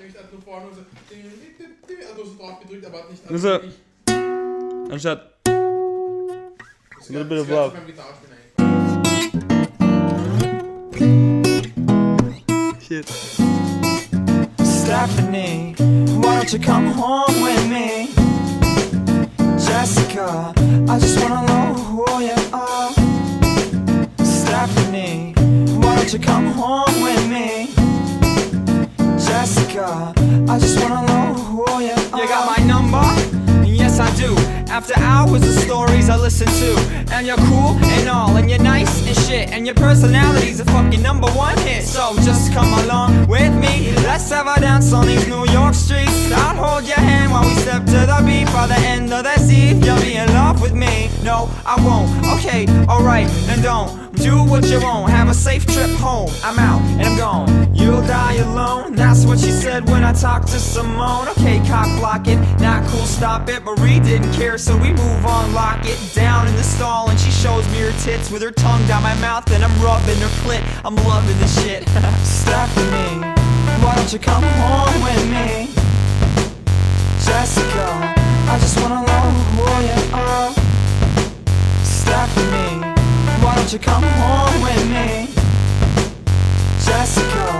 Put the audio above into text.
nämlich hat nur vorne so, also so drauf gedrückt, aber hat nicht Also, anstatt das a little bit of gehört love. zu meinem Gitarrespielen eigentlich. Shit. Stephanie, why don't you come home with me? Jessica, I just wanna know who you are. Stephanie, why don't you come home with me? Jessica, I just wanna know who you are. You got my number? Yes, I do. After hours of stories I listen to. And you're cool and all, and you're nice and shit, and your personality's a fucking #1 hit. So just come along with me, let's have a dance on these New York streets. I'll hold your hand while we step to the beat. By the end of this eve, you'll be in love with me. No, I won't. Okay, alright, then don't do what you won't. Have a safe trip home. I'm out and I'm gone. You'll die alone. That's what she said when I talked to Simone. Okay, cock block it. Not cool, stop it. Marie didn't care, so we move on. Lock it down in the stall, and she shows me her tits with her tongue down my mouth, and I'm rubbing her clit. I'm loving this shit. Stephanie, why don't you come home with me? Jessica, I just wanna know who you are. Stephanie, why don't you come home with me? Jessica,